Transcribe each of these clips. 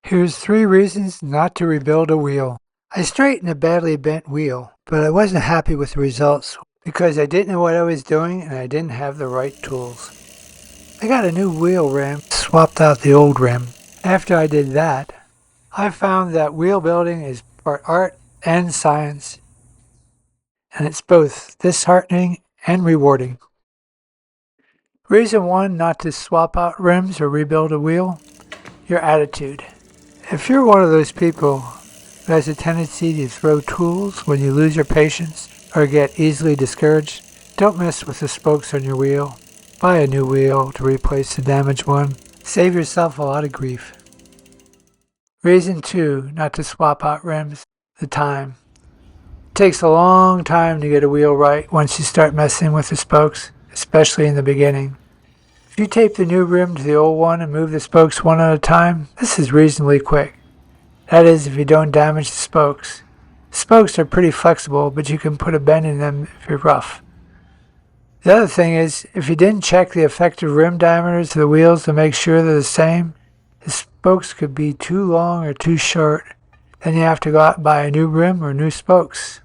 Here's 3 reasons not to rebuild a wheel. I straightened a badly bent wheel, but I wasn't happy with the results because I didn't know what I was doing and I didn't have the right tools. I got a new wheel rim, swapped out the old rim. After I did that, I found that wheel building is part art and science, and it's both disheartening and rewarding. Reason 1 not to swap out rims or rebuild a wheel: your attitude. If you're one of those people who has a tendency to throw tools when you lose your patience or get easily discouraged, don't mess with the spokes on your wheel. Buy a new wheel to replace the damaged one. Save yourself a lot of grief. Reason 2 not to swap out rims: the time. It takes a long time to get a wheel right once you start messing with the spokes, especially in the beginning. If you tape the new rim to the old one and move the spokes one at a time, this is reasonably quick. That is, if you don't damage the spokes. Spokes are pretty flexible, but you can put a bend in them if you're rough. The other thing is, if you didn't check the effective rim diameters of the wheels to make sure they're the same, the spokes could be too long or too short. Then you have to go out and buy a new rim or new spokes.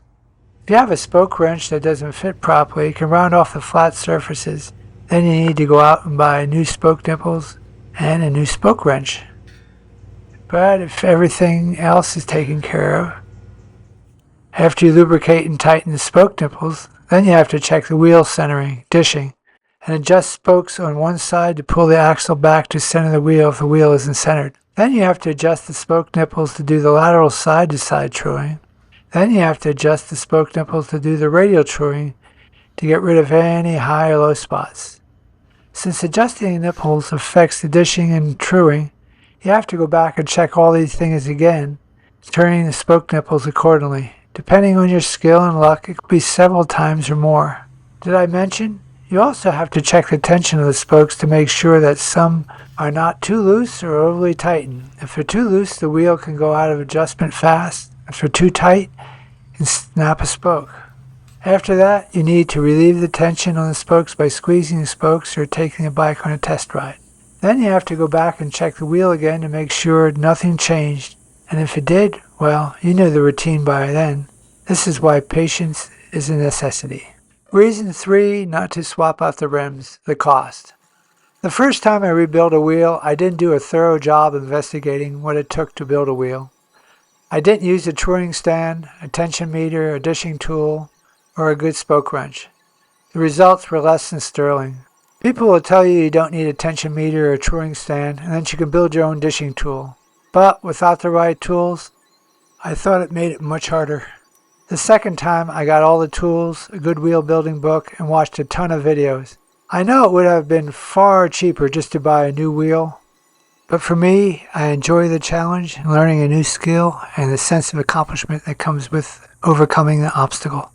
If you have a spoke wrench that doesn't fit properly, it can round off the flat surfaces. Then you need to go out and buy new spoke nipples and a new spoke wrench. But if everything else is taken care of, after you lubricate and tighten the spoke nipples, then you have to check the wheel centering, dishing, and adjust spokes on one side to pull the axle back to center the wheel if the wheel isn't centered. Then you have to adjust the spoke nipples to do the lateral side-to-side truing. Then you have to adjust the spoke nipples to do the radial truing to get rid of any high or low spots. Since adjusting the nipples affects the dishing and truing, you have to go back and check all these things again, turning the spoke nipples accordingly. Depending on your skill and luck, it could be several times or more. Did I mention? You also have to check the tension of the spokes to make sure that some are not too loose or overly tightened. If they're too loose, the wheel can go out of adjustment fast. If they're too tight, you can snap a spoke. After that, you need to relieve the tension on the spokes by squeezing the spokes or taking the bike on a test ride. Then you have to go back and check the wheel again to make sure nothing changed. And if it did, well, you know the routine by then. This is why patience is a necessity. Reason 3 not to swap out the rims: the cost. The first time I rebuilt a wheel, I didn't do a thorough job investigating what it took to build a wheel. I didn't use a touring stand, a tension meter, a dishing tool, or a good spoke wrench. The results were less than sterling. People will tell you don't need a tension meter or a touring stand and that you can build your own dishing tool. But without the right tools, I thought it made it much harder. The second time, I got all the tools, a good wheel building book, and watched a ton of videos. I know it would have been far cheaper just to buy a new wheel, but for me, I enjoy the challenge, learning a new skill, and the sense of accomplishment that comes with overcoming the obstacle.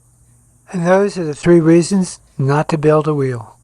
And those are the 3 reasons not to build a wheel.